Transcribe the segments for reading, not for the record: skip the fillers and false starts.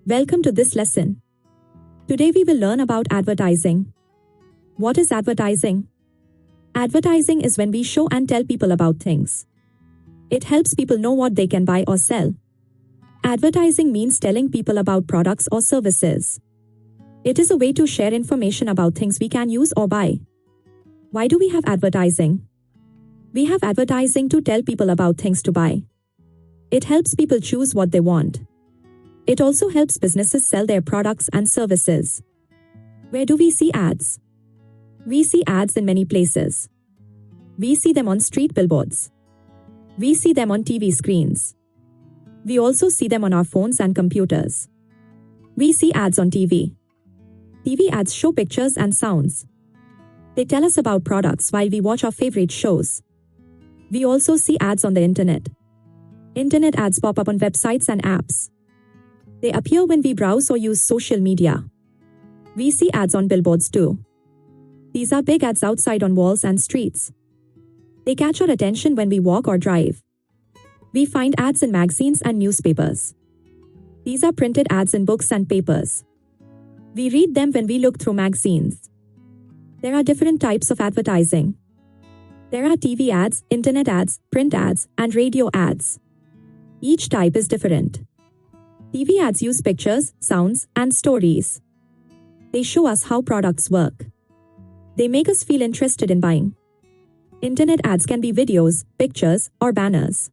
Welcome to this lesson. Today we will learn about advertising. What is advertising? Advertising is when we show and tell people about things. It helps people know what they can buy or sell. Advertising means telling people about products or services. It is a way to share information about things we can use or buy. Why do we have advertising? We have advertising to tell people about things to buy. It helps people choose what they want. It also helps businesses sell their products and services. Where do we see ads? We see ads in many places. We see them on street billboards. We see them on TV screens. We also see them on our phones and computers. We see ads on TV. TV ads show pictures and sounds. They tell us about products while we watch our favorite shows. We also see ads on the internet. Internet ads pop up on websites and apps. They appear when we browse or use social media. We see ads on billboards too. These are big ads outside on walls and streets. They catch our attention when we walk or drive. We find ads in magazines and newspapers. These are printed ads in books and papers. We read them when we look through magazines. There are different types of advertising. There are TV ads, internet ads, print ads, and radio ads. Each type is different. TV ads use pictures, sounds, and stories. They show us how products work. They make us feel interested in buying. Internet ads can be videos, pictures, or banners.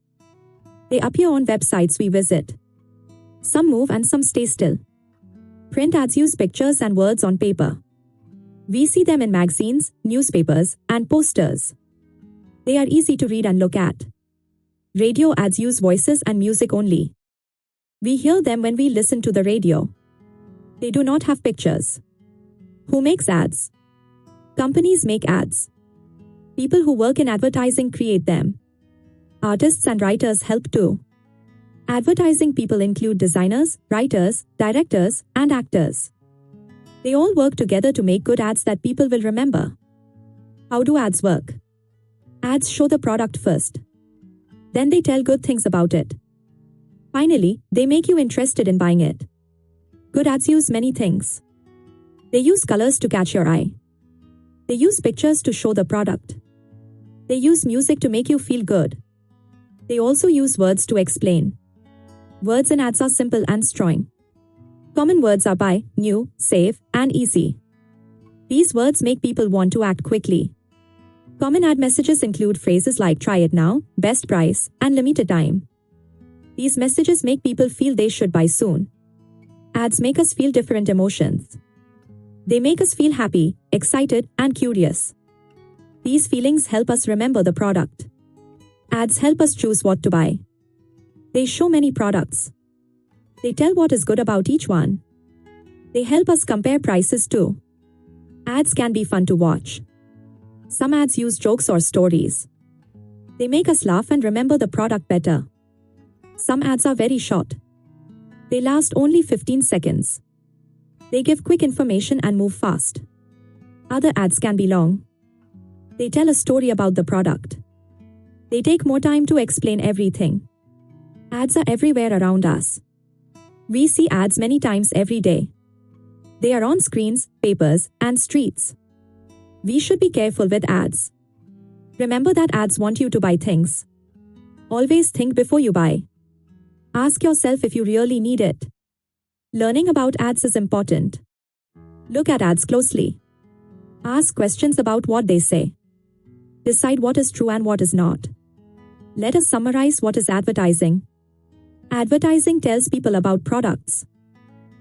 They appear on websites we visit. Some move and some stay still. Print ads use pictures and words on paper. We see them in magazines, newspapers, and posters. They are easy to read and look at. Radio ads use voices and music only. We hear them when we listen to the radio. They do not have pictures. Who makes ads? Companies make ads. People who work in advertising create them. Artists and writers help too. Advertising people include designers, writers, directors, and actors. They all work together to make good ads that people will remember. How do ads work? Ads show the product first. Then they tell good things about it. Finally, they make you interested in buying it. Good ads use many things. They use colors to catch your eye. They use pictures to show the product. They use music to make you feel good. They also use words to explain. Words in ads are simple and strong. Common words are buy, new, save, and easy. These words make people want to act quickly. Common ad messages include phrases like try it now, best price, and limited time. These messages make people feel they should buy soon. Ads make us feel different emotions. They make us feel happy, excited, and curious. These feelings help us remember the product. Ads help us choose what to buy. They show many products. They tell what is good about each one. They help us compare prices too. Ads can be fun to watch. Some ads use jokes or stories. They make us laugh and remember the product better. Some ads are very short. They last only 15 seconds. They give quick information and move fast. Other ads can be long. They tell a story about the product. They take more time to explain everything. Ads are everywhere around us. We see ads many times every day. They are on screens, papers, and streets. We should be careful with ads. Remember that ads want you to buy things. Always think before you buy. Ask yourself if you really need it. Learning about ads is important. Look at ads closely. Ask questions about what they say. Decide what is true and what is not. Let us summarize what is advertising. Advertising tells people about products.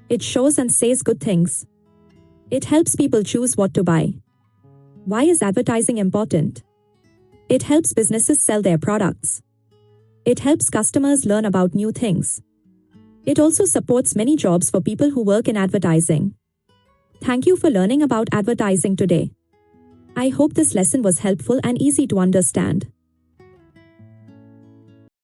It shows and says good things. It helps people choose what to buy. Why is advertising important? It helps businesses sell their products. It helps customers learn about new things. It also supports many jobs for people who work in advertising. Thank you for learning about advertising today. I hope this lesson was helpful and easy to understand.